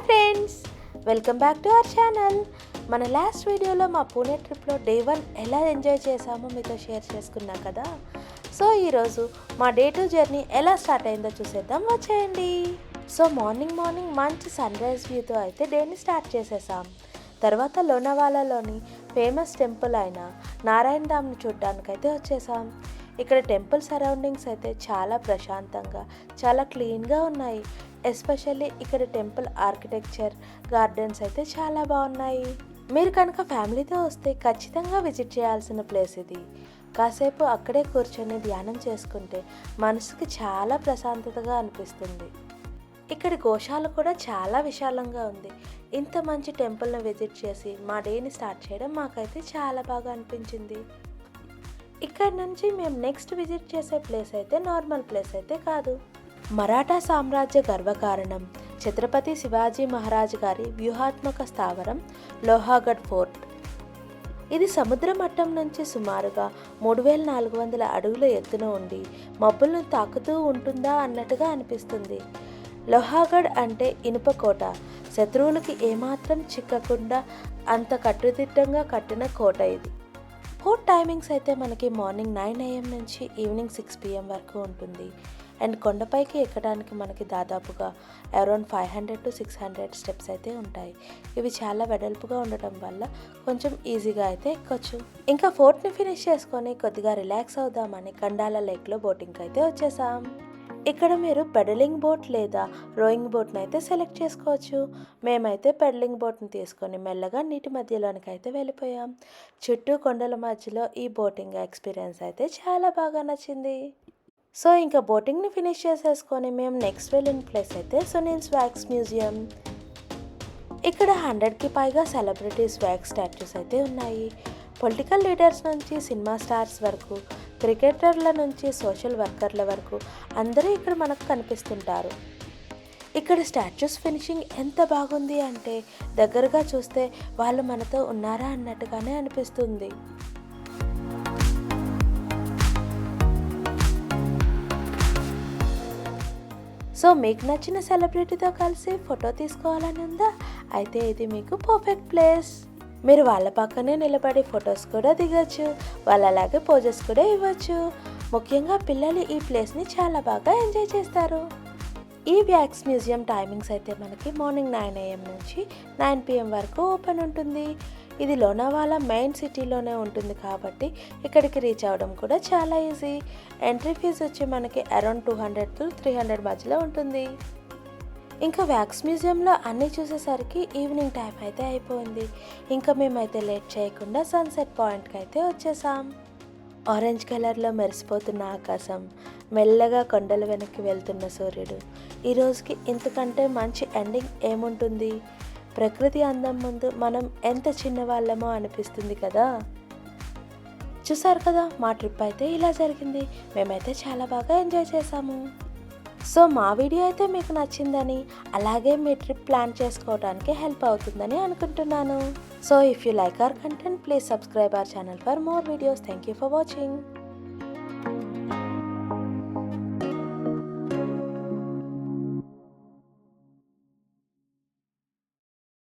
Friends, welcome back to our channel. మన last వీడియోలో మా పూణే ట్రిప్లో డే 1 ఎలా ఎంజాయ్ చేసామో మీతో షేర్ చేసుకున్నా కదా. సో ఈరోజు మా డే 2 జర్నీ ఎలా స్టార్ట్ అయిందో చూసేద్దాం, వచ్చేయండి. సో మార్నింగ్ మంచి సన్ రైజ్ వ్యూతో అయితే డేని స్టార్ట్ చేసేసాం. తర్వాత లోనావాలాలోని ఫేమస్ టెంపుల్ అయిన నారాయణ ధామ్ని చూడడానికైతే వచ్చేసాం. ఇక్కడ టెంపుల్ సరౌండింగ్స్ అయితే చాలా ప్రశాంతంగా, చాలా క్లీన్గా ఉన్నాయి. ఎస్పెషల్లీ ఇక్కడ టెంపుల్ ఆర్కిటెక్చర్, గార్డెన్స్ అయితే చాలా బాగున్నాయి. మీరు కనుక ఫ్యామిలీతో వస్తే ఖచ్చితంగా విజిట్ చేయాల్సిన ప్లేస్ ఇది. కాసేపు అక్కడే కూర్చొని ధ్యానం చేసుకుంటే మనసుకి చాలా ప్రశాంతతగా అనిపిస్తుంది. ఇక్కడ గోశాల కూడా చాలా విశాలంగా ఉంది. ఇంత మంచి టెంపుల్ని విజిట్ చేసి మా డేని స్టార్ట్ చేయడం మాకైతే చాలా బాగా అనిపించింది. ఇక్కడ నుంచి మేము నెక్స్ట్ విజిట్ చేసే ప్లేస్ అయితే నార్మల్ ప్లేస్ అయితే కాదు. మరాఠా సామ్రాజ్య గర్వకారణం ఛత్రపతి శివాజీ మహారాజ్ గారి వ్యూహాత్మక స్థావరం లోహాగఢ్ ఫోర్ట్. ఇది సముద్ర మట్టం నుంచి సుమారుగా 3400 అడుగుల ఎత్తున ఉండి మబ్బులను తాకుతూ ఉంటుందా అన్నట్టుగా అనిపిస్తుంది. లోహాగఢ్ అంటే ఇనుప కోట. శత్రువులకి ఏమాత్రం చిక్కకుండా అంత కట్టుదిట్టంగా కట్టిన కోట ఇది. ఫోర్ట్ టైమింగ్స్ అయితే మనకి మార్నింగ్ 9 AM నుంచి ఈవినింగ్ 6 PM వరకు ఉంటుంది. అండ్ కొండపైకి ఎక్కడానికి మనకి దాదాపుగా అరౌండ్ 500 to 600 స్టెప్స్ అయితే ఉంటాయి. ఇవి చాలా వెడల్పుగా ఉండటం వల్ల కొంచెం ఈజీగా అయితే ఎక్కొచ్చు. ఇంకా ఫోర్ట్ని ఫినిష్ చేసుకొని కొద్దిగా రిలాక్స్ అవుదామని కండాల లేక్లో బోటింగ్కి అయితే వచ్చేసాం. ఇక్కడ మీరు పెడలింగ్ బోట్ లేదా రోయింగ్ బోట్ని అయితే సెలెక్ట్ చేసుకోవచ్చు. మేమైతే పెడలింగ్ బోట్ని తీసుకొని మెల్లగా నీటి మధ్యలోనికి అయితే వెళ్ళిపోయాం. చుట్టూ కొండల మధ్యలో ఈ బోటింగ్ ఎక్స్పీరియన్స్ అయితే చాలా బాగా నచ్చింది. సో ఇంకా బోటింగ్ని ఫినిష్ చేసేసుకొని మేము నెక్స్ట్ వెళ్ళిన ప్లేస్ అయితే సునీల్స్ వ్యాక్స్ మ్యూజియం. ఇక్కడ 100కి పైగా సెలబ్రిటీస్ వ్యాక్స్ స్టాచ్యూస్ అయితే ఉన్నాయి. పొలిటికల్ లీడర్స్ నుంచి సినిమా స్టార్స్ వరకు, క్రికెటర్ల నుంచి సోషల్ వర్కర్ల వరకు అందరూ ఇక్కడ మనకు కనిపిస్తుంటారు. ఇక్కడ స్టాచ్యూస్ ఫినిషింగ్ ఎంత బాగుంది అంటే దగ్గరగా చూస్తే వాళ్ళు మనతో ఉన్నారా అన్నట్టుగానే అనిపిస్తుంది. సో మీకు నచ్చిన సెలబ్రిటీతో కలిసి ఫోటో తీసుకోవాలని ఉందా? అయితే ఇది మీకు పర్ఫెక్ట్ ప్లేస్. మీరు వాళ్ళ పక్కనే నిలబడి ఫొటోస్ కూడా దిగచ్చు, వాళ్ళలాగే పోజెస్ కూడా ఇవ్వచ్చు. ముఖ్యంగా పిల్లలు ఈ ప్లేస్ని చాలా బాగా ఎంజాయ్ చేస్తారు. ఈ వ్యాక్స్ మ్యూజియం టైమింగ్స్ అయితే మనకి మార్నింగ్ 9 AM నుంచి 9 PM వరకు ఓపెన్ ఉంటుంది. ఇది లోనావాలా మెయిన్ సిటీలోనే ఉంటుంది కాబట్టి ఇక్కడికి రీచ్ అవ్వడం కూడా చాలా ఈజీ. ఎంట్రీ ఫీజు వచ్చి మనకి అరౌండ్ 200 to 300 మధ్యలో ఉంటుంది. ఇంకా వ్యాక్స్ మ్యూజియంలో అన్నీ చూసేసరికి ఈవినింగ్ టైం అయితే అయిపోయింది. ఇంకా మేమైతే లేట్ చేయకుండా సన్సెట్ పాయింట్కి అయితే వచ్చేసాం. ఆరెంజ్ కలర్లో మెరిసిపోతున్న ఆకాశం, మెల్లగా కొండల వెనక్కి వెళ్తున్న సూర్యుడు. ఈ రోజుకి ఇంతకంటే మంచి ఎండింగ్ ఏముంటుంది? ప్రకృతి అందం ముందు మనం ఎంత చిన్నవాళ్ళమో అనిపిస్తుంది కదా. చూసారు కదా, మా ట్రిప్ అయితే ఇలా జరిగింది. మేమైతే చాలా బాగా ఎంజాయ్ చేసాము. సో మా వీడియో అయితే మీకు నచ్చిందని, అలాగే మీ ట్రిప్ ప్లాన్ చేసుకోవడానికి హెల్ప్ అవుతుందని అనుకుంటున్నాను. So if you like our content, please subscribe our channel for more videos. Thank you for watching.